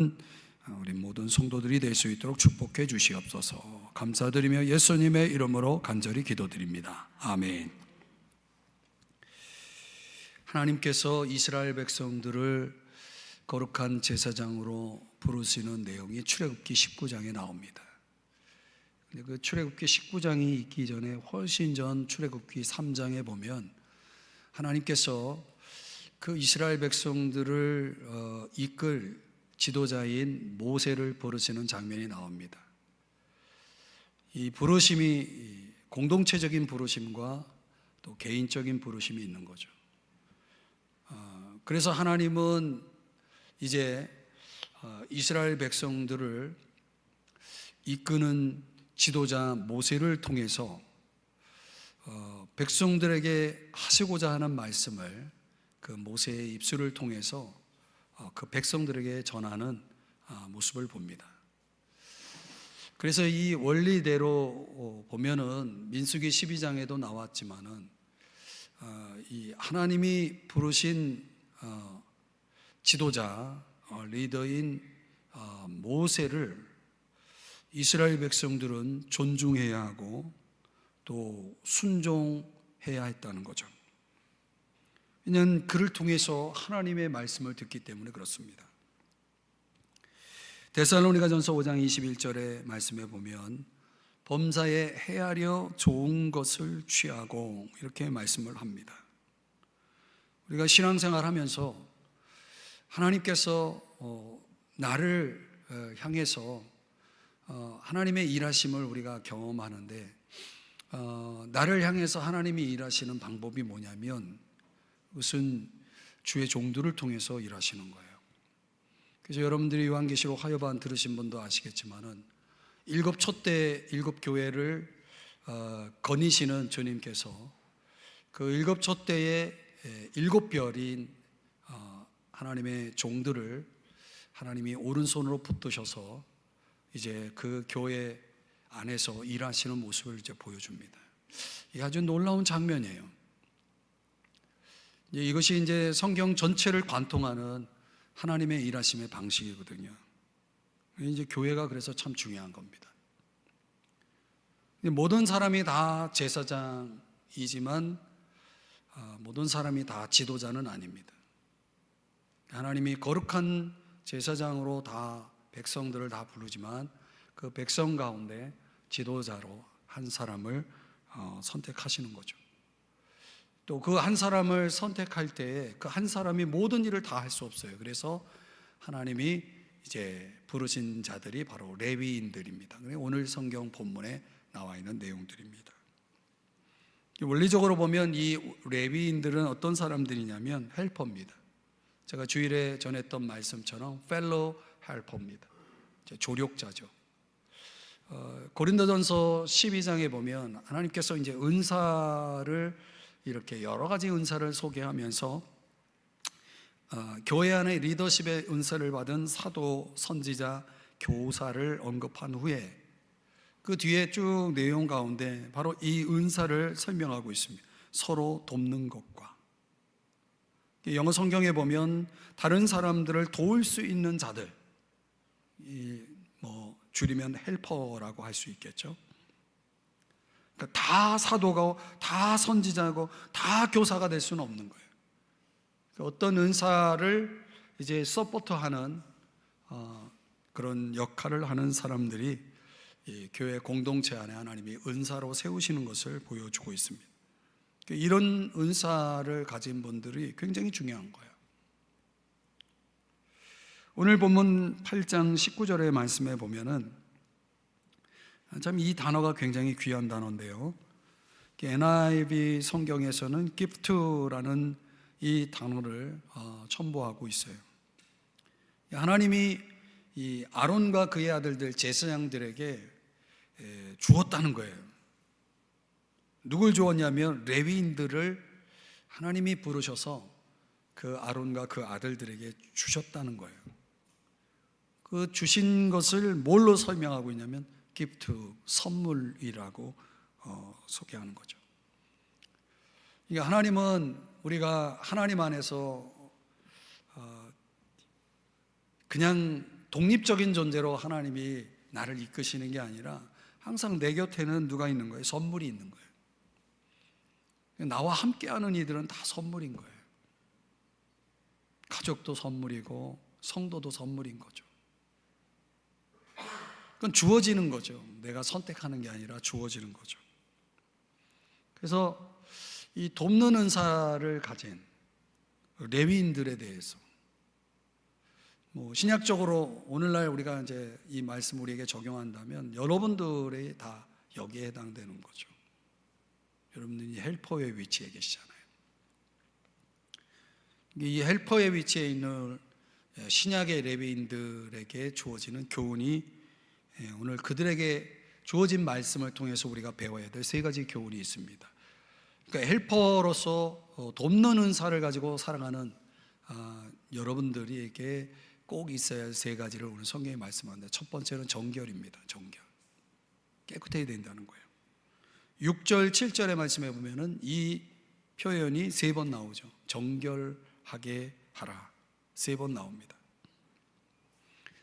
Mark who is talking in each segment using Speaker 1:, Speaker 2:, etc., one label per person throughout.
Speaker 1: 우리 모든 성도들이 될 수 있도록 축복해 주시옵소서. 감사드리며 예수님의 이름으로 간절히 기도드립니다. 아멘. 하나님께서 이스라엘 백성들을 거룩한 제사장으로 부르시는 내용이 출애굽기 19장에 나옵니다. 근데 그 출애굽기 19장이 있기 전에 훨씬 전 출애굽기 3장에 보면 하나님께서 그 이스라엘 백성들을 이끌 지도자인 모세를 부르시는 장면이 나옵니다. 이 부르심이 공동체적인 부르심과 또 개인적인 부르심이 있는 거죠. 그래서 하나님은 이제 이스라엘 백성들을 이끄는 지도자 모세를 통해서 백성들에게 하시고자 하는 말씀을 그 모세의 입술을 통해서 그 백성들에게 전하는 모습을 봅니다. 그래서 이 원리대로 보면은 민수기 12장에도 나왔지만은 이 하나님이 부르신 지도자 리더인 모세를 이스라엘 백성들은 존중해야 하고 또 순종해야 했다는 거죠. 왜냐하면 그를 통해서 하나님의 말씀을 듣기 때문에 그렇습니다. 데살로니가전서 5장 21절의 말씀에 보면 범사에 헤아려 좋은 것을 취하고 이렇게 말씀을 합니다. 우리가 신앙생활 하면서 하나님께서 나를 향해서 하나님의 일하심을 우리가 경험하는데 나를 향해서 하나님이 일하시는 방법이 뭐냐면 그것은 주의 종들을 통해서 일하시는 거예요. 그래서 여러분들이 요한계시록 하여반 들으신 분도 아시겠지만은 일곱 촛대 일곱 교회를 거니시는 주님께서 그 일곱 촛대의 일곱 별인 하나님의 종들을 하나님이 오른손으로 붙드셔서 이제 그 교회 안에서 일하시는 모습을 이제 보여줍니다. 이게 아주 놀라운 장면이에요. 이것이 이제 성경 전체를 관통하는 하나님의 일하심의 방식이거든요. 이제 교회가 그래서 참 중요한 겁니다. 모든 사람이 다 제사장이지만 모든 사람이 다 지도자는 아닙니다. 하나님이 거룩한 제사장으로 다 백성들을 다 부르지만 그 백성 가운데 지도자로 한 사람을 선택하시는 거죠. 또 그 한 사람을 선택할 때에 그 한 사람이 모든 일을 다 할 수 없어요. 그래서 하나님이 이제 부르신 자들이 바로 레위인들입니다. 오늘 성경 본문에 나와 있는 내용들입니다. 원리적으로 보면 이 레위인들은 어떤 사람들이냐면 헬퍼입니다. 제가 주일에 전했던 말씀처럼 펠로우 헬퍼입니다. 조력자죠. 고린도전서 12장에 보면 하나님께서 이제 은사를 이렇게 여러 가지 은사를 소개하면서 교회 안에 리더십의 은사를 받은 사도, 선지자, 교사를 언급한 후에 그 뒤에 쭉 내용 가운데 바로 이 은사를 설명하고 있습니다. 서로 돕는 것과 영어 성경에 보면 다른 사람들을 도울 수 있는 자들, 줄이면 헬퍼라고 할 수 있겠죠. 그러니까 다 사도가, 다 선지자고, 다 교사가 될 수는 없는 거예요. 그러니까 어떤 은사를 이제 서포트하는 그런 역할을 하는 사람들이 이 교회 공동체 안에 하나님이 은사로 세우시는 것을 보여주고 있습니다. 이런 은사를 가진 분들이 굉장히 중요한 거예요. 오늘 본문 8장 19절의 말씀에 보면은 참 이 단어가 굉장히 귀한 단어인데요. NIV 성경에서는 gift라는 이 단어를 첨부하고 있어요. 하나님이 이 아론과 그의 아들들 제사장들에게 주었다는 거예요. 누굴 주었냐면 레위인들을 하나님이 부르셔서 그 아론과 그 아들들에게 주셨다는 거예요. 그 주신 것을 뭘로 설명하고 있냐면 gift, 선물이라고 소개하는 거죠. 그러니까 하나님은 우리가 하나님 안에서 그냥 독립적인 존재로 하나님이 나를 이끄시는 게 아니라 항상 내 곁에는 누가 있는 거예요? 선물이 있는 거예요. 나와 함께하는 이들은 다 선물인 거예요. 가족도 선물이고 성도도 선물인 거죠. 그건 주어지는 거죠. 내가 선택하는 게 아니라 주어지는 거죠. 그래서 이 돕는 은사를 가진 레위인들에 대해서 신약적으로 오늘날 우리가 이제 이 말씀 우리에게 적용한다면 여러분들이 다 여기에 해당되는 거죠. 여러분들이 헬퍼의 위치에 계시잖아요. 이 헬퍼의 위치에 있는 신약의 레위인들에게 주어지는 교훈이 오늘 그들에게 주어진 말씀을 통해서 우리가 배워야 될 세 가지 교훈이 있습니다. 그러니까 헬퍼로서 돕는 은사를 가지고 살아가는 여러분들에게 꼭 있어야 할 세 가지를 오늘 성경에 말씀하는데, 첫 번째는 정결입니다. 정결. 깨끗해야 된다는 거예요. 6절, 7절의 말씀에 보면은 이 표현이 3번 나오죠. 정결하게 하라. 3번 나옵니다.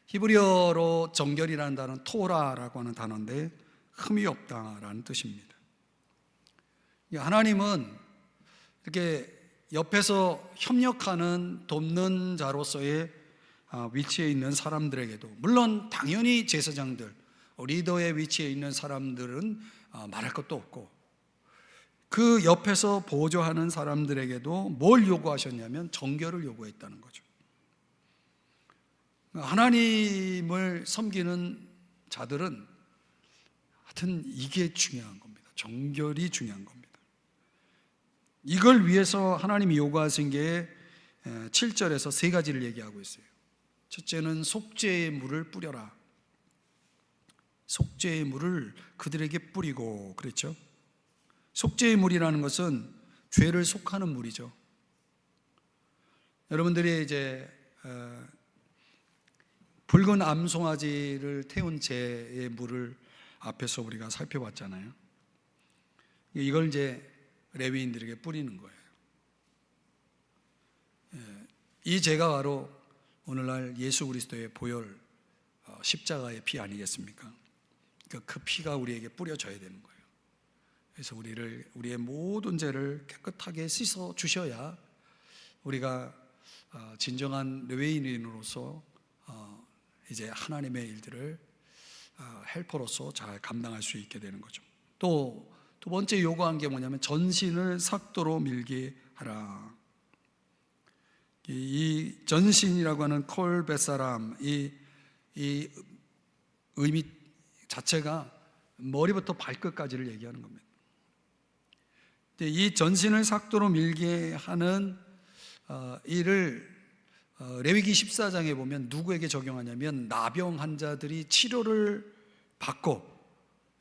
Speaker 1: 히브리어로 정결이라는 단어는 토라라고 하는 단어인데 흠이 없다라는 뜻입니다. 하나님은 이렇게 옆에서 협력하는 돕는 자로서의 위치에 있는 사람들에게도, 물론 당연히 제사장들, 리더의 위치에 있는 사람들은 말할 것도 없고, 그 옆에서 보조하는 사람들에게도 뭘 요구하셨냐면 정결을 요구했다는 거죠. 하나님을 섬기는 자들은 하여튼 이게 중요한 겁니다. 정결이 중요한 겁니다. 이걸 위해서 하나님이 요구하신 게 7절에서 3가지를 얘기하고 있어요. 첫째는 속죄의 물을 뿌려라. 속죄의 물을 그들에게 뿌리고 그랬죠. 속죄의 물이라는 것은 죄를 속하는 물이죠. 여러분들이 이제 붉은 암송아지를 태운 재의 물을 앞에서 우리가 살펴봤잖아요. 이걸 이제 레위인들에게 뿌리는 거예요. 이 재가 바로 오늘날 예수 그리스도의 보혈 십자가의 피 아니겠습니까? 그 피가 우리에게 뿌려져야 되는 거예요. 그래서 우리의 모든 죄를 깨끗하게 씻어 주셔야 우리가 진정한 레위인으로서 이제 하나님의 일들을 헬퍼로서 잘 감당할 수 있게 되는 거죠. 또 두 번째 요구한 게 뭐냐면 전신을 삭도로 밀게 하라. 이 전신이라고 하는 콜베사람, 이 의미 자체가 머리부터 발끝까지를 얘기하는 겁니다. 이 전신을 삭도로 밀게 하는 일을 레위기 14장에 보면 누구에게 적용하냐면 나병 환자들이 치료를 받고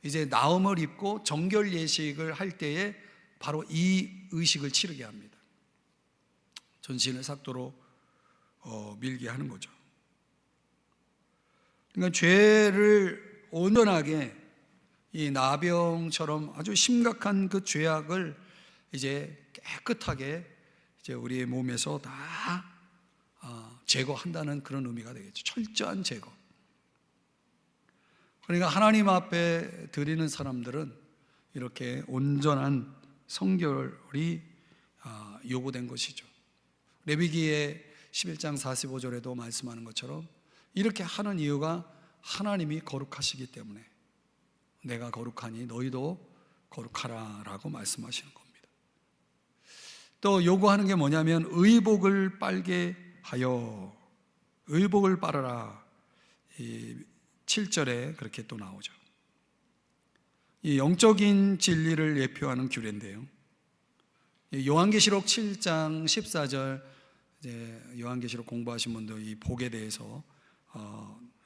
Speaker 1: 이제 나음을 입고 정결 예식을 할 때에 바로 이 의식을 치르게 합니다. 전신을 삭도로 밀게 하는 거죠. 그러니까 죄를 온전하게, 이 나병처럼 아주 심각한 그 죄악을 이제 깨끗하게 이제 우리의 몸에서 다 제거한다는 그런 의미가 되겠죠. 철저한 제거. 그러니까 하나님 앞에 드리는 사람들은 이렇게 온전한 성결이 요구된 것이죠. 레위기의 11장 45절에도 말씀하는 것처럼 이렇게 하는 이유가 하나님이 거룩하시기 때문에 내가 거룩하니 너희도 거룩하라 라고 말씀하시는 겁니다. 또 요구하는 게 뭐냐면 의복을 빨게 하여, 의복을 빨아라. 이 7절에 그렇게 또 나오죠. 이 영적인 진리를 예표하는 규례인데요. 요한계시록 7장 14절, 이제 요한계시록 공부하신 분도 이 복에 대해서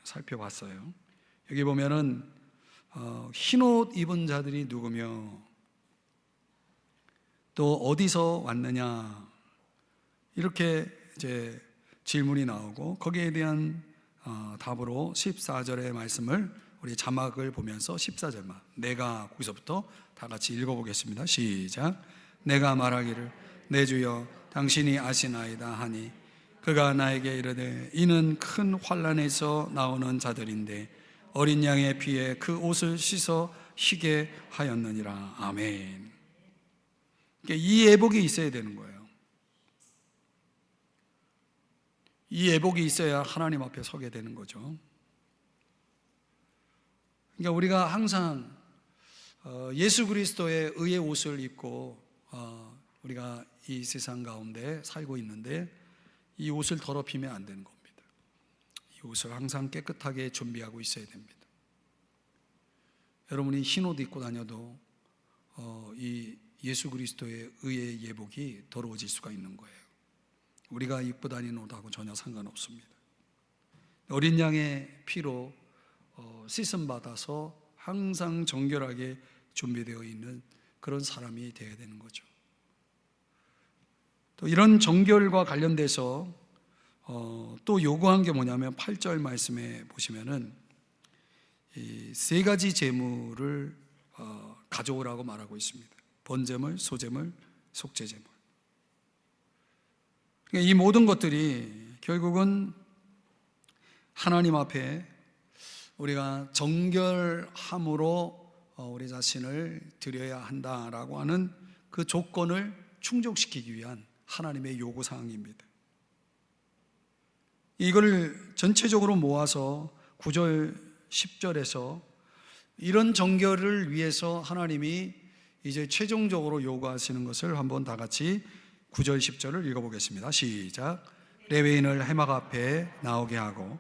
Speaker 1: 살펴봤어요. 여기 보면은 흰옷 입은 자들이 누구며 또 어디서 왔느냐, 이렇게 이제 질문이 나오고 거기에 대한 답으로 14절의 말씀을 우리 자막을 보면서 14절만 내가 거기서부터 다 같이 읽어보겠습니다. 시작. 내가 말하기를 내 주여 당신이 아시나이다 하니 그가 나에게 이르되 이는 큰 환난에서 나오는 자들인데 어린 양의 피에 그 옷을 씻어 희게 하였느니라. 아멘. 이 예복이 있어야 되는 거예요. 이 예복이 있어야 하나님 앞에 서게 되는 거죠. 그러니까 우리가 항상 예수 그리스도의 의의 옷을 입고 우리가 이 세상 가운데 살고 있는데 이 옷을 더럽히면 안 되는 겁니다. 이 옷을 항상 깨끗하게 준비하고 있어야 됩니다. 여러분이 흰 옷 입고 다녀도 이 예수 그리스도의 의의 예복이 더러워질 수가 있는 거예요. 우리가 입고 다니는 옷하고 전혀 상관없습니다. 어린 양의 피로 씻음 받아서 항상 정결하게 준비되어 있는 그런 사람이 되어야 되는 거죠. 또 이런 정결과 관련돼서 또 요구한 게 뭐냐면 8절 말씀에 보시면은 이 세 가지 제물을 가져오라고 말하고 있습니다. 번제물, 소제물, 속죄제물. 그러니까 이 모든 것들이 결국은 하나님 앞에 우리가 정결함으로 우리 자신을 드려야 한다라고 하는 그 조건을 충족시키기 위한 하나님의 요구사항입니다. 이걸 전체적으로 모아서 9절, 10절에서 이런 정결을 위해서 하나님이 이제 최종적으로 요구하시는 것을 한번 다 같이 9절, 10절을 읽어보겠습니다. 시작. 레위인을 회막 앞에 나오게 하고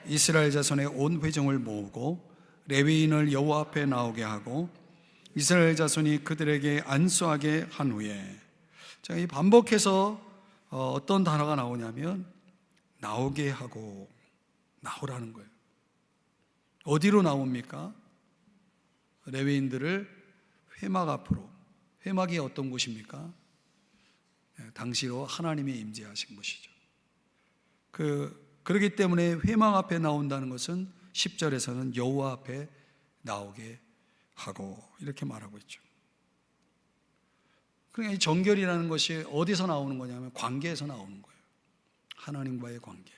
Speaker 1: 이스라엘 자손의 온 회중을 모으고 레위인을 여호와 앞에 나오게 하고 이스라엘 자손이 그들에게 안수하게 한 후에, 자, 이 반복해서 어떤 단어가 나오냐면 나오게 하고 나오라는 거예요. 어디로 나옵니까? 레위인들을 회막 앞으로. 회막이 어떤 곳입니까? 당시로 하나님이 임재하신 곳이죠. 그렇기 때문에 회막 앞에 나온다는 것은 10절에서는 여호와 앞에 나오게 하고 이렇게 말하고 있죠. 그러니까 이 정결이라는 것이 어디서 나오는 거냐면 관계에서 나오는 거예요. 하나님과의 관계.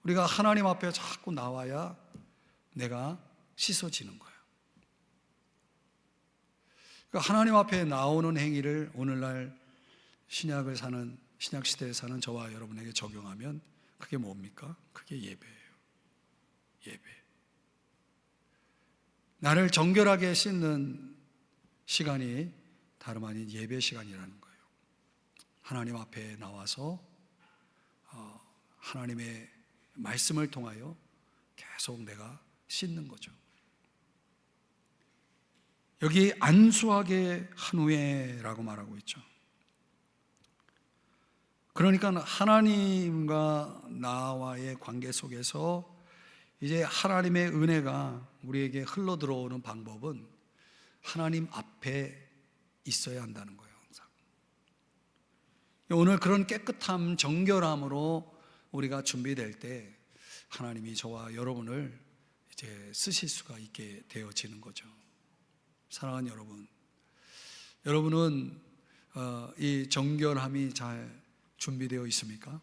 Speaker 1: 우리가 하나님 앞에 자꾸 나와야 내가 씻어지는 거예요. 그러니까 하나님 앞에 나오는 행위를 오늘날 신약 시대에 사는 저와 여러분에게 적용하면 그게 뭡니까? 그게 예배예요. 예배. 나를 정결하게 씻는 시간이 다름 아닌 예배 시간이라는 거예요. 하나님 앞에 나와서 하나님의 말씀을 통하여 계속 내가 씻는 거죠. 여기 안수하게 한 후에라고 말하고 있죠. 그러니까 하나님과 나와의 관계 속에서 이제 하나님의 은혜가 우리에게 흘러 들어오는 방법은 하나님 앞에 있어야 한다는 거예요. 항상. 오늘 그런 깨끗함, 정결함으로 우리가 준비될 때 하나님이 저와 여러분을 이제 쓰실 수가 있게 되어지는 거죠. 사랑하는 여러분, 여러분은 이 정결함이 잘 준비되어 있습니까?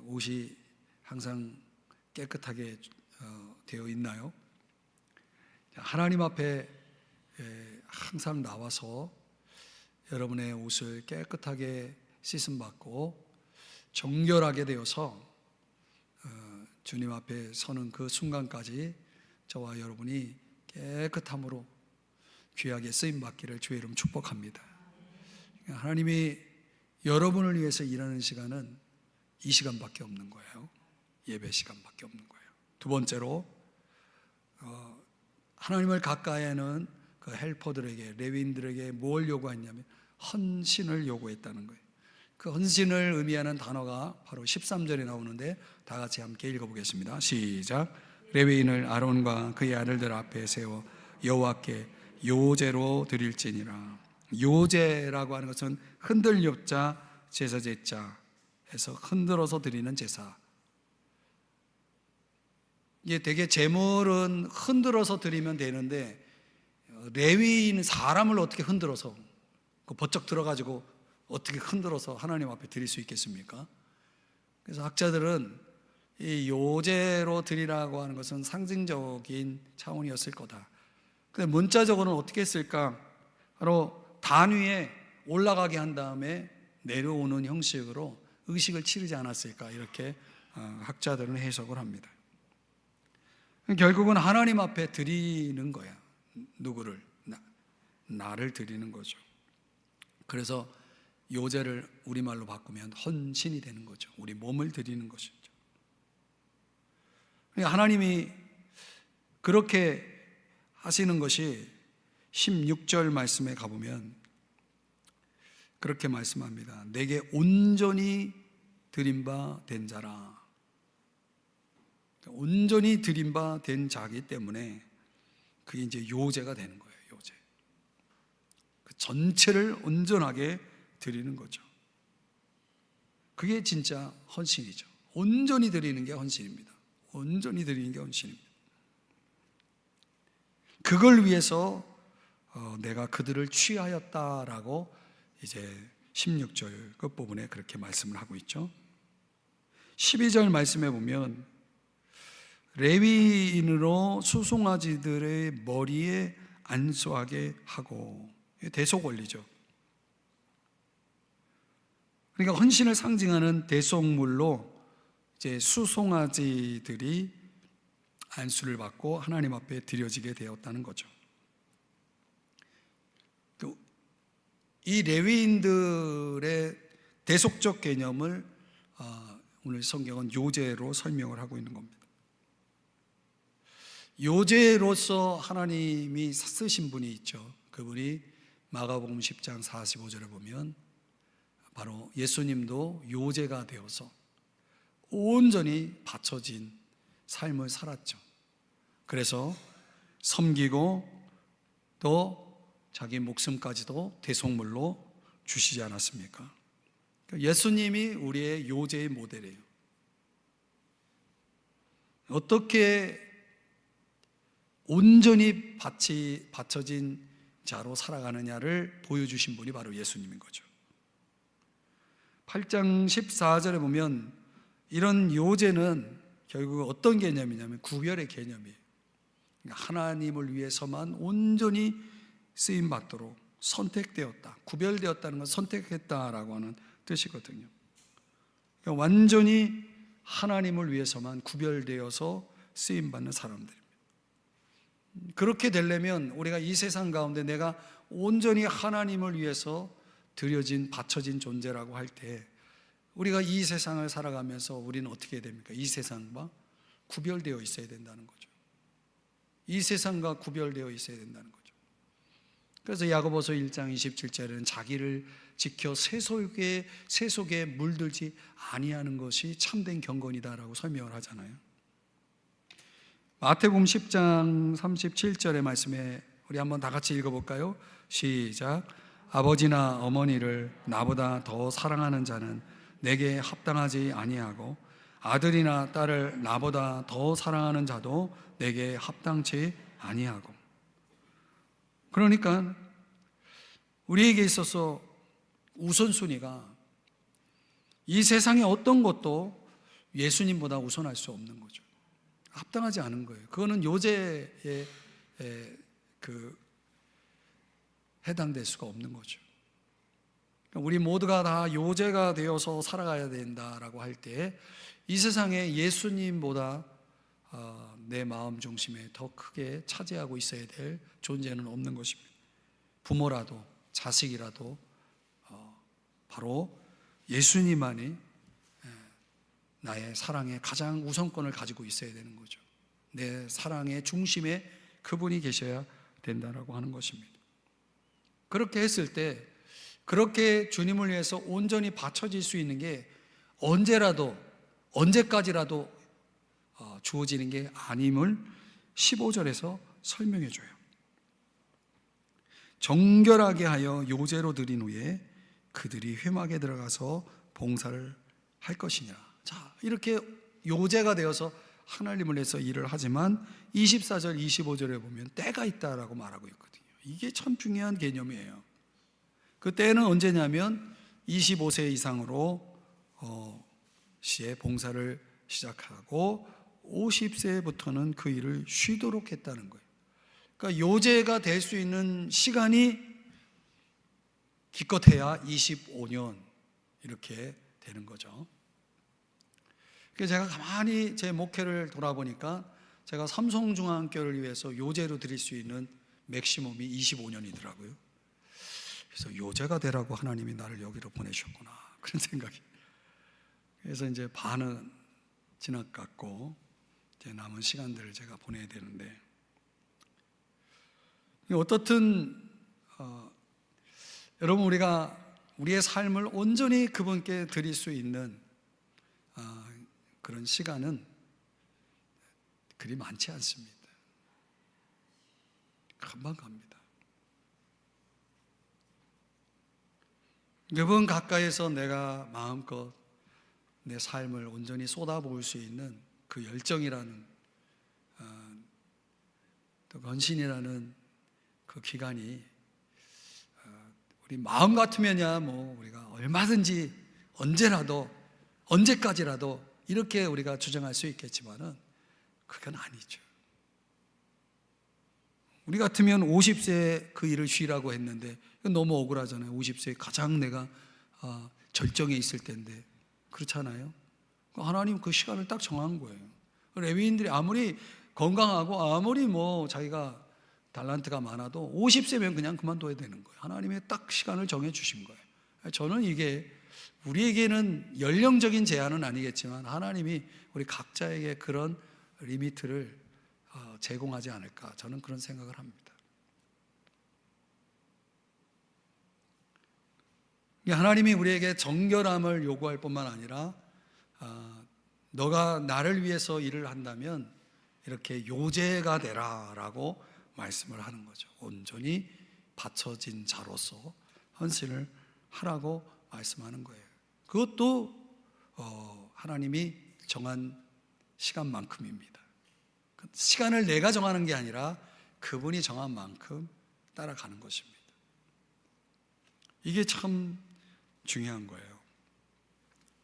Speaker 1: 옷이 항상 깨끗하게 되어 있나요? 하나님 앞에 항상 나와서 여러분의 옷을 깨끗하게 씻음 받고 정결하게 되어서 주님 앞에 서는 그 순간까지 저와 여러분이 깨끗함으로 귀하게 쓰임 받기를 주의 이름 축복합니다. 하나님이 여러분을 위해서 일하는 시간은 이 시간밖에 없는 거예요. 예배 시간밖에 없는 거예요. 두 번째로 하나님을 가까이하는 그 헬퍼들에게, 레위인들에게 뭘 요구했냐면 헌신을 요구했다는 거예요. 그 헌신을 의미하는 단어가 바로 13절에 나오는데 다 같이 함께 읽어보겠습니다. 시작. 레위인을 아론과 그의 아들들 앞에 세워 여호와께 요제로 드릴지니라. 요제라고 하는 것은 흔들 요자 제사 제자에서 흔들어서 드리는 제사. 이게 되게 제물은 흔들어서 드리면 되는데 레위인 사람을 어떻게 흔들어서 버쩍 들어가지고 어떻게 흔들어서 하나님 앞에 드릴 수 있겠습니까? 그래서 학자들은 이 요제로 드리라고 하는 것은 상징적인 차원이었을 거다. 근데 문자적으로는 어떻게 했을까? 바로 단 위에 올라가게 한 다음에 내려오는 형식으로 의식을 치르지 않았을까, 이렇게 학자들은 해석을 합니다. 결국은 하나님 앞에 드리는 거야. 누구를? 나를 드리는 거죠. 그래서 요제를 우리말로 바꾸면 헌신이 되는 거죠. 우리 몸을 드리는 것이죠. 그러니까 하나님이 그렇게 하시는 것이 16절 말씀에 가보면 그렇게 말씀합니다. 내게 온전히 드린 바 된 자라. 온전히 드린 바 된 자기 때문에 그게 이제 요제가 되는 거예요. 요제. 그 전체를 온전하게 드리는 거죠. 그게 진짜 헌신이죠. 온전히 드리는 게 헌신입니다. 온전히 드리는 게 헌신입니다. 그걸 위해서 내가 그들을 취하였다라고 이제 16절 끝부분에 그렇게 말씀을 하고 있죠. 12절 말씀에 보면 레위인으로 수송아지들의 머리에 안수하게 하고, 대속 원리죠. 그러니까 헌신을 상징하는 대속물로 이제 수송아지들이 안수를 받고 하나님 앞에 드려지게 되었다는 거죠. 이 레위인들의 대속적 개념을 오늘 성경은 요제로 설명을 하고 있는 겁니다. 요제로서 하나님이 쓰신 분이 있죠. 그분이 마가복음 10장 45절에 보면 바로 예수님도 요제가 되어서 온전히 바쳐진 삶을 살았죠. 그래서 섬기고 또 자기 목숨까지도 대속물로 주시지 않았습니까? 예수님이 우리의 요제의 모델이에요. 어떻게 온전히 바쳐진 자로 살아가느냐를 보여주신 분이 바로 예수님인 거죠. 8장 14절에 보면 이런 요제는 결국 어떤 개념이냐면 구별의 개념이에요. 그러니까 하나님을 위해서만 온전히 쓰임받도록 선택되었다. 구별되었다는 건 선택했다라고 하는 뜻이거든요. 그러니까 완전히 하나님을 위해서만 구별되어서 쓰임받는 사람들입니다. 그렇게 되려면 우리가 이 세상 가운데 내가 온전히 하나님을 위해서 드려진, 바쳐진 존재라고 할 때 우리가 이 세상을 살아가면서 우리는 어떻게 해야 됩니까? 이 세상과 구별되어 있어야 된다는 거죠. 이 세상과 구별되어 있어야 된다는 거죠. 그래서 야고보서 1장 27절에는 자기를 지켜 새 속에 물들지 아니하는 것이 참된 경건이다라고 설명을 하잖아요. 마태복음 10장 37절의 말씀에 우리 한번 다 같이 읽어볼까요? 시작. 아버지나 어머니를 나보다 더 사랑하는 자는 내게 합당하지 아니하고 아들이나 딸을 나보다 더 사랑하는 자도 내게 합당치 아니하고. 그러니까 우리에게 있어서 우선순위가 이 세상의 어떤 것도 예수님보다 우선할 수 없는 거죠. 합당하지 않은 거예요. 그거는 요제에 해당될 수가 없는 거죠. 우리 모두가 다 요제가 되어서 살아가야 된다라고 할 때 이 세상에 예수님보다 내 마음 중심에 더 크게 차지하고 있어야 될 존재는 없는 것입니다. 부모라도 자식이라도 바로 예수님만이 나의 사랑의 가장 우선권을 가지고 있어야 되는 거죠. 내 사랑의 중심에 그분이 계셔야 된다라고 하는 것입니다. 그렇게 했을 때 그렇게 주님을 위해서 온전히 바쳐질 수 있는 게 언제까지라도 주어지는 게 아님을 15절에서 설명해 줘요. 정결하게 하여 요제로 드린 후에 그들이 회막에 들어가서 봉사를 할 것이니라. 자, 이렇게 요제가 되어서 하나님을 위해서 일을 하지만 24절 25절에 보면 때가 있다라고 말하고 있거든요. 이게 참 중요한 개념이에요. 그 때는 언제냐면 25세 이상으로 시에 봉사를 시작하고 50세부터는 그 일을 쉬도록 했다는 거예요. 그러니까 요제가 될 수 있는 시간이 기껏해야 25년 이렇게 되는 거죠. 그래서 제가 가만히 제 목회를 돌아보니까 제가 삼성중앙교를 위해서 요제로 드릴 수 있는 맥시멈이 25년이더라고요. 그래서 요제가 되라고 하나님이 나를 여기로 보내셨구나, 그런 생각이. 그래서 이제 반은 지나갔고 이제 남은 시간들을 제가 보내야 되는데, 어떻든 여러분, 우리가 우리의 삶을 온전히 그분께 드릴 수 있는 그런 시간은 그리 많지 않습니다. 금방 갑니다. 그분 가까이서 내가 마음껏 내 삶을 온전히 쏟아부을 수 있는 그 열정이라는 또 헌신이라는 그 기간이 우리 마음 같으면야 뭐 우리가 얼마든지 언제라도 언제까지라도 이렇게 우리가 주장할 수 있겠지만은 그건 아니죠. 우리 같으면 50세에 그 일을 쉬라고 했는데 이건 너무 억울하잖아요. 50세에 가장 내가 절정에 있을 때인데, 그렇잖아요. 하나님 그 시간을 딱 정한 거예요. 레위인들이 아무리 건강하고 아무리 뭐 자기가 달란트가 많아도 50세면 그냥 그만둬야 되는 거예요. 하나님이 딱 시간을 정해 주신 거예요. 저는 이게 우리에게는 연령적인 제한은 아니겠지만 하나님이 우리 각자에게 그런 리미트를 제공하지 않을까, 저는 그런 생각을 합니다. 하나님이 우리에게 정결함을 요구할 뿐만 아니라 너가 나를 위해서 일을 한다면 이렇게 요제가 되라 라고 말씀을 하는 거죠. 온전히 바쳐진 자로서 헌신을 하라고 말씀하는 거예요. 그것도 하나님이 정한 시간만큼입니다. 시간을 내가 정하는 게 아니라 그분이 정한 만큼 따라가는 것입니다. 이게 참 중요한 거예요.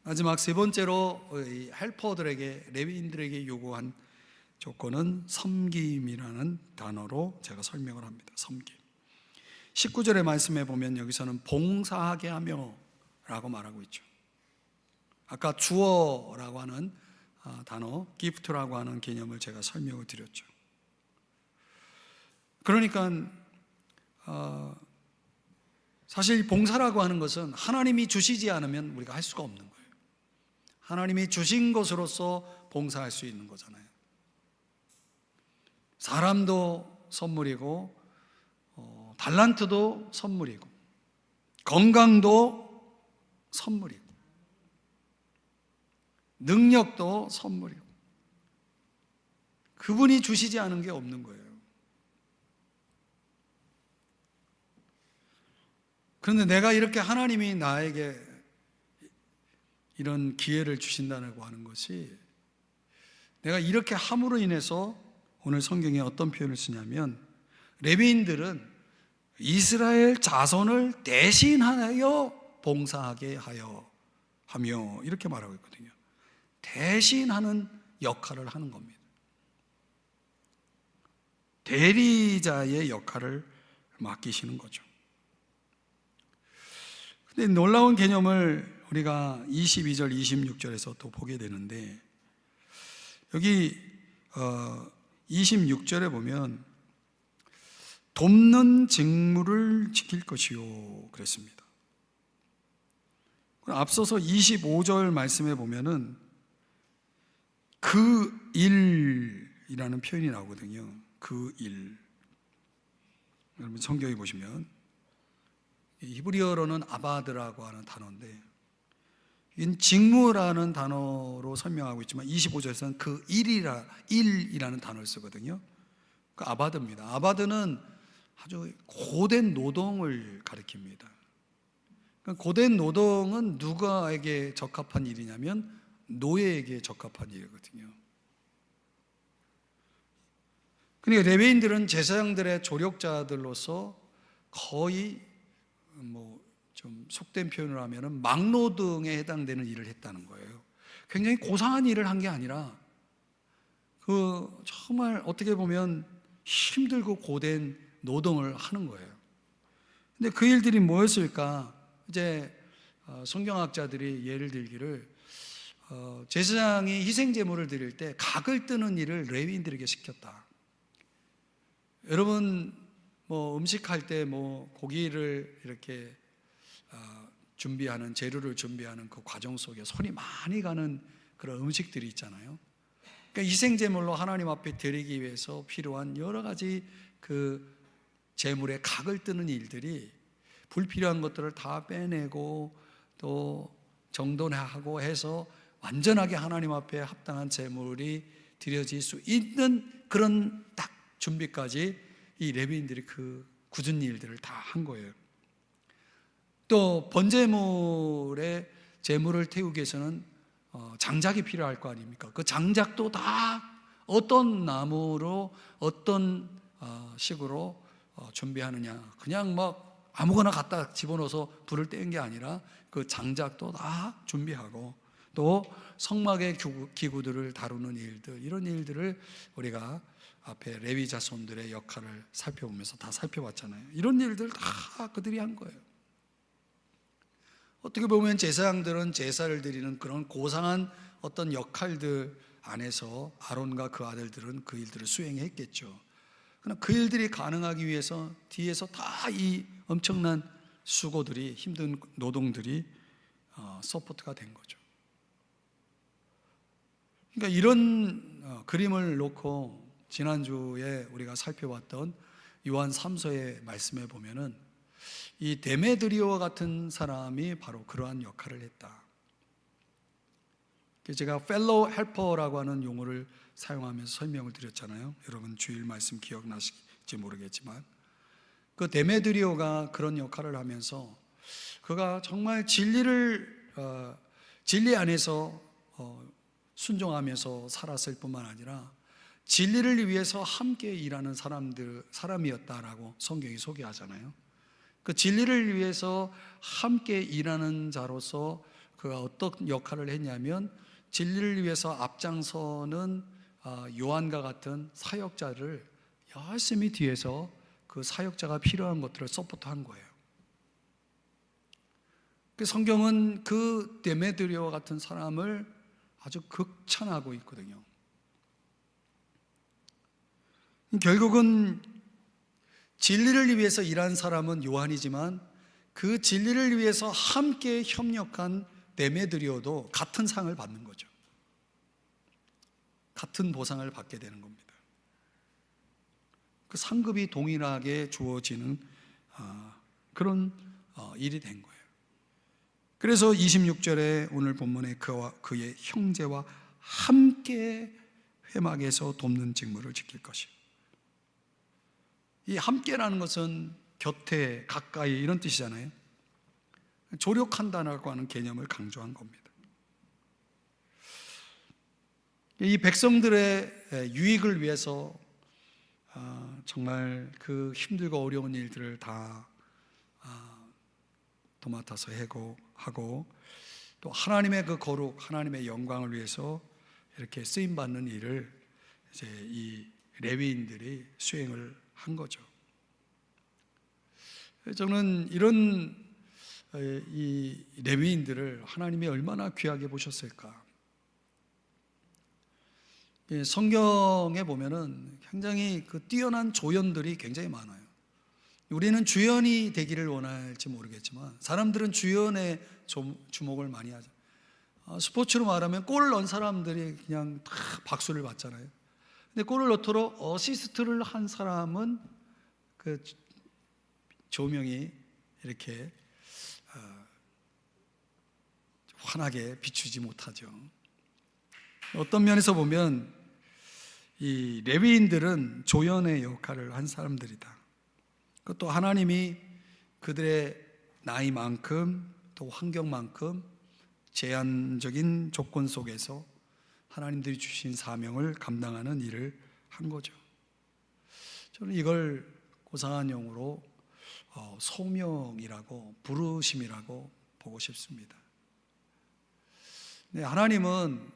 Speaker 1: 마지막 세 번째로 헬퍼들에게, 레위인들에게 요구한 조건은 섬김이라는 단어로 제가 설명을 합니다. 섬김. 19절의 말씀에 보면 여기서는 봉사하게 하며 라고 말하고 있죠. 아까 주어라고 하는 단어, 기프트라고 하는 개념을 제가 설명을 드렸죠. 그러니까 사실 봉사라고 하는 것은 하나님이 주시지 않으면 우리가 할 수가 없는 거예요. 하나님이 주신 것으로서 봉사할 수 있는 거잖아요. 사람도 선물이고 달란트도 선물이고 건강도 선물이고 능력도 선물이고 그분이 주시지 않은 게 없는 거예요. 그런데 내가 이렇게 하나님이 나에게 이런 기회를 주신다고 하는 것이, 내가 이렇게 함으로 인해서 오늘 성경에 어떤 표현을 쓰냐면, 레위인들은 이스라엘 자손을 대신하여 봉사하게 하며 이렇게 말하고 있거든요. 대신하는 역할을 하는 겁니다. 대리자의 역할을 맡기시는 거죠. 근데 놀라운 개념을 우리가 22절, 26절에서 또 보게 되는데, 여기 26절에 보면 돕는 직무를 지킬 것이요 그랬습니다. 앞서서 25절 말씀에 보면은 그 일이라는 표현이 나오거든요. 그 일. 여러분 성경에 보시면 히브리어로는 아바드라고 하는 단어인데, 이건 직무라는 단어로 설명하고 있지만 25절에서는 그 일이라는 단어를 쓰거든요. 그 아바드입니다. 아바드는 아주 고된 노동을 가리킵니다. 그러니까 고된 노동은 누구에게 적합한 일이냐면 노예에게 적합한 일이거든요. 그러니까 레위인들은 제사장들의 조력자들로서 거의 좀 속된 표현을 하면은 막노동에 해당되는 일을 했다는 거예요. 굉장히 고상한 일을 한 게 아니라 정말 어떻게 보면 힘들고 고된 노동을 하는 거예요. 근데 그 일들이 뭐였을까? 이제 성경학자들이 예를 들기를 제사장이 희생 제물을 드릴 때 각을 뜨는 일을 레위인들에게 시켰다. 여러분 음식할 때 고기를 이렇게 준비하는 재료를 준비하는 그 과정 속에 손이 많이 가는 그런 음식들이 있잖아요. 그러니까 희생 제물로 하나님 앞에 드리기 위해서 필요한 여러 가지 그 제물의 각을 뜨는 일들이 불필요한 것들을 다 빼내고 또 정돈하고 해서 완전하게 하나님 앞에 합당한 제물이 드려질 수 있는 그런 딱 준비까지 이 레위인들이 그 굳은 일들을 다 한 거예요. 또 번제물에 제물을 태우기 위해서는 장작이 필요할 거 아닙니까? 그 장작도 다 어떤 나무로 어떤 식으로 준비하느냐, 그냥 막 아무거나 갖다 집어넣어서 불을 떼는 게 아니라 그 장작도 다 준비하고 또 성막의 기구들을 다루는 일들, 이런 일들을 우리가 앞에 레위 자손들의 역할을 살펴보면서 다 살펴봤잖아요. 이런 일들 다 그들이 한 거예요. 어떻게 보면 제사장들은 제사를 드리는 그런 고상한 어떤 역할들 안에서 아론과 그 아들들은 그 일들을 수행했겠죠. 그러나 그 일들이 가능하기 위해서 뒤에서 다 이 엄청난 수고들이, 힘든 노동들이 서포트가 된 거죠. 그러니까 이런 그림을 놓고 지난주에 우리가 살펴봤던 요한 3서의 말씀에 보면은 이 데메드리오와 같은 사람이 바로 그러한 역할을 했다. 제가 fellow helper라고 하는 용어를 사용하면서 설명을 드렸잖아요. 여러분 주일 말씀 기억나실지 모르겠지만 그 데메드리오가 그런 역할을 하면서 그가 정말 진리 안에서 순종하면서 살았을 뿐만 아니라 진리를 위해서 함께 일하는 사람이었다라고 성경이 소개하잖아요. 그 진리를 위해서 함께 일하는 자로서 그가 어떤 역할을 했냐면 진리를 위해서 앞장서는 요한과 같은 사역자를 열심히 뒤에서 그 사역자가 필요한 것들을 서포트한 거예요. 그 성경은 그 데메드리오와 같은 사람을 아주 극찬하고 있거든요. 결국은 진리를 위해서 일한 사람은 요한이지만 그 진리를 위해서 함께 협력한 데메드리오도 같은 상을 받는 거죠. 같은 보상을 받게 되는 겁니다. 그 상급이 동일하게 주어지는 그런 일이 된 거예요. 그래서 26절에 오늘 본문에 그와 그의 형제와 함께 회막에서 돕는 직무를 지킬 것이요. 이 함께라는 것은 곁에, 가까이 이런 뜻이잖아요. 조력한다라고 하는 개념을 강조한 겁니다. 이 백성들의 유익을 위해서 정말 그 힘들고 어려운 일들을 다 도맡아서 하고 또 하나님의 그 거룩, 하나님의 영광을 위해서 이렇게 쓰임 받는 일을 이제 이 레위인들이 수행을 한 거죠. 저는 이런 이 레위인들을 하나님이 얼마나 귀하게 보셨을까. 성경에 보면은 굉장히 그 뛰어난 조연들이 굉장히 많아요. 우리는 주연이 되기를 원할지 모르겠지만 사람들은 주연에 주목을 많이 하죠. 스포츠로 말하면 골을 넣은 사람들이 그냥 다 박수를 받잖아요. 근데 골을 넣도록 어시스트를 한 사람은 그 조명이 이렇게 환하게 비추지 못하죠. 어떤 면에서 보면 이 레위인들은 조연의 역할을 한 사람들이다. 그것도 하나님이 그들의 나이만큼 또 환경만큼 제한적인 조건 속에서 하나님들이 주신 사명을 감당하는 일을 한 거죠. 저는 이걸 고상한 영어로 소명이라고, 부르심이라고 보고 싶습니다. 네, 하나님은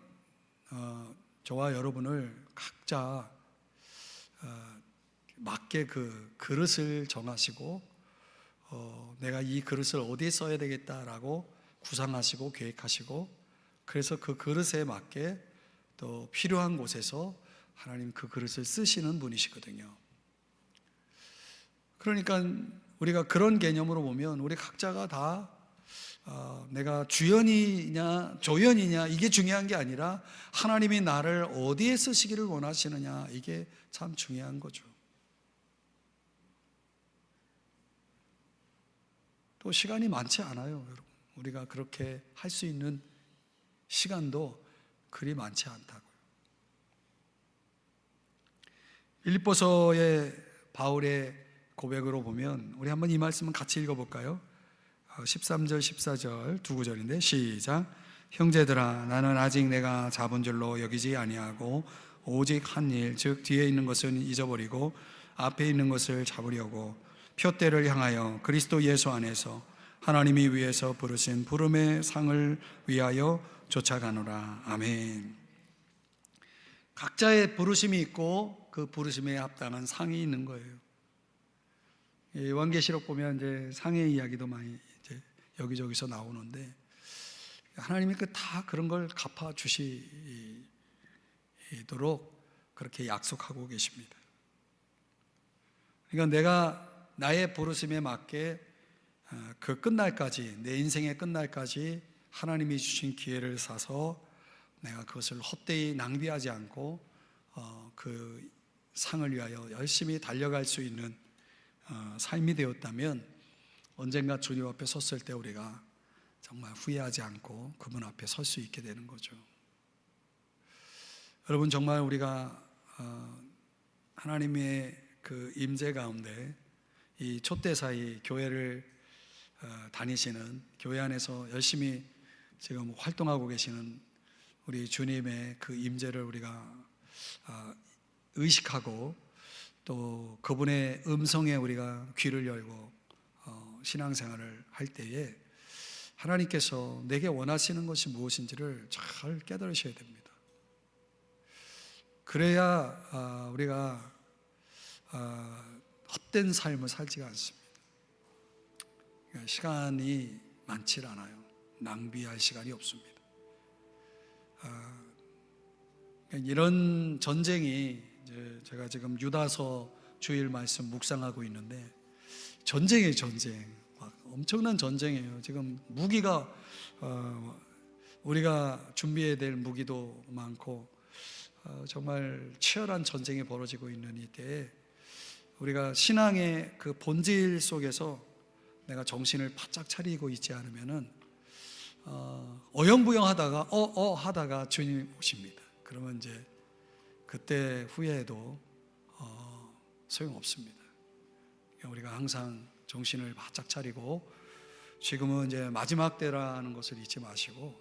Speaker 1: 저와 여러분을 각자 맞게 그 그릇을 정하시고 내가 이 그릇을 어디에 써야 되겠다라고 구상하시고 계획하시고, 그래서 그 그릇에 맞게 또 필요한 곳에서 하나님 그 그릇을 쓰시는 분이시거든요. 그러니까 우리가 그런 개념으로 보면 우리 각자가 다 내가 주연이냐 조연이냐 이게 중요한 게 아니라 하나님이 나를 어디에 쓰시기를 원하시느냐, 이게 참 중요한 거죠. 또 시간이 많지 않아요, 여러분. 우리가 그렇게 할 수 있는 시간도 그리 많지 않다고요. 빌립보서의 바울의 고백으로 보면 우리 한번 이 말씀은 같이 읽어볼까요? 13절 14절 두 구절인데 시작. 형제들아, 나는 아직 내가 잡은 줄로 여기지 아니하고 오직 한 일, 즉 뒤에 있는 것은 잊어버리고 앞에 있는 것을 잡으려고 표대를 향하여 그리스도 예수 안에서 하나님이 위에서 부르신 부름의 상을 위하여 쫓아가노라. 아멘. 각자의 부르심이 있고 그 부르심에 합당한 상이 있는 거예요. 요한계시록 보면 이제 상의 이야기도 많이 이제 여기저기서 나오는데, 하나님이 다 그런 걸 갚아 주시도록 그렇게 약속하고 계십니다. 그러니까 내가 나의 부르심에 맞게 그 끝날까지, 내 인생의 끝날까지 하나님이 주신 기회를 사서 내가 그것을 헛되이 낭비하지 않고 그 상을 위하여 열심히 달려갈 수 있는 삶이 되었다면 언젠가 주님 앞에 섰을 때 우리가 정말 후회하지 않고 그분 앞에 설 수 있게 되는 거죠. 여러분, 정말 우리가 하나님의 그 임재 가운데 이 촛대사이 교회를 다니시는, 교회 안에서 열심히 지금 활동하고 계시는 우리 주님의 그 임재를 우리가 의식하고 또 그분의 음성에 우리가 귀를 열고 신앙생활을 할 때에 하나님께서 내게 원하시는 것이 무엇인지를 잘 깨달으셔야 됩니다. 그래야 우리가 헛된 삶을 살지가 않습니다. 시간이 많지 않아요. 낭비할 시간이 없습니다. 이런 전쟁이, 제가 지금 유다서 주일 말씀 묵상하고 있는데 전쟁이에요. 전쟁, 엄청난 전쟁이에요. 지금 무기가 우리가 준비해야 될 무기도 많고 정말 치열한 전쟁이 벌어지고 있는 이때에 우리가 신앙의 그 본질 속에서 내가 정신을 바짝 차리고 있지 않으면은 어영부영하다가 하다가 주님 오십니다. 그러면 이제 그때 후회해도 소용없습니다. 우리가 항상 정신을 바짝 차리고, 지금은 이제 마지막 때라는 것을 잊지 마시고,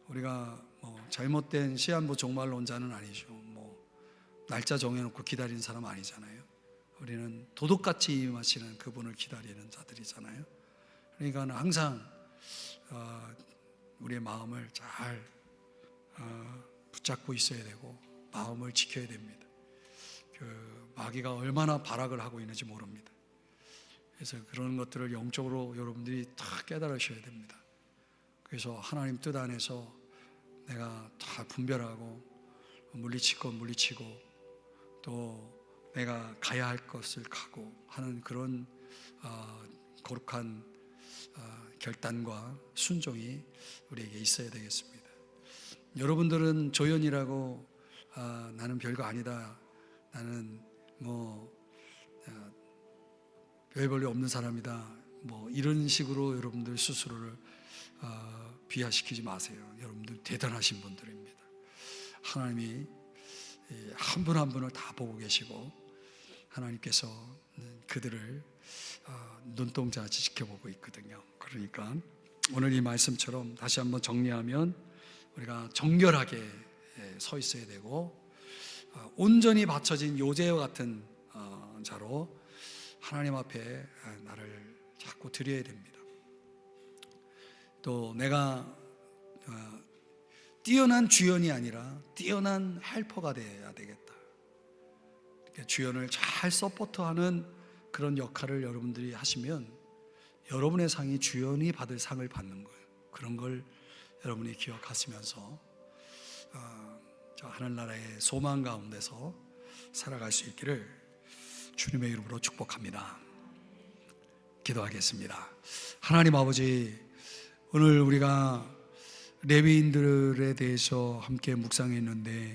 Speaker 1: 우리가 잘못된 시한부 종말론자는 아니죠. 날짜 정해놓고 기다리는 사람 아니잖아요. 우리는 도둑같이 임하시는 그분을 기다리는 자들이잖아요. 그러니까 항상 우리의 마음을 잘 붙잡고 있어야 되고 마음을 지켜야 됩니다. 그 마귀가 얼마나 발악을 하고 있는지 모릅니다. 그래서 그런 것들을 영적으로 여러분들이 다 깨달으셔야 됩니다. 그래서 하나님 뜻 안에서 내가 다 분별하고 물리칠 것 물리치고 또 내가 가야 할 것을 가고 하는 그런 거룩한 결단과 순종이 우리에게 있어야 되겠습니다. 여러분들은 조연이라고 나는 별거 아니다, 나는 별 볼일 없는 사람이다, 이런 식으로 여러분들 스스로를 비하시키지 마세요. 여러분들 대단하신 분들입니다. 하나님이 한 분 한 분을 다 보고 계시고 하나님께서 그들을 눈동자같이 지켜보고 있거든요. 그러니까 오늘 이 말씀처럼 다시 한번 정리하면 우리가 정결하게 서 있어야 되고 온전히 받쳐진 요제와 같은 자로 하나님 앞에 나를 자꾸 드려야 됩니다. 또 내가 뛰어난 주연이 아니라 뛰어난 헬퍼가 되어야 되겠다. 주연을 잘 서포트하는 그런 역할을 여러분들이 하시면 여러분의 상이 주연이 받을 상을 받는 거예요. 그런 걸 여러분이 기억하시면서 저 하늘나라의 소망 가운데서 살아갈 수 있기를 주님의 이름으로 축복합니다. 기도하겠습니다. 하나님 아버지, 오늘 우리가 레위인들에 대해서 함께 묵상했는데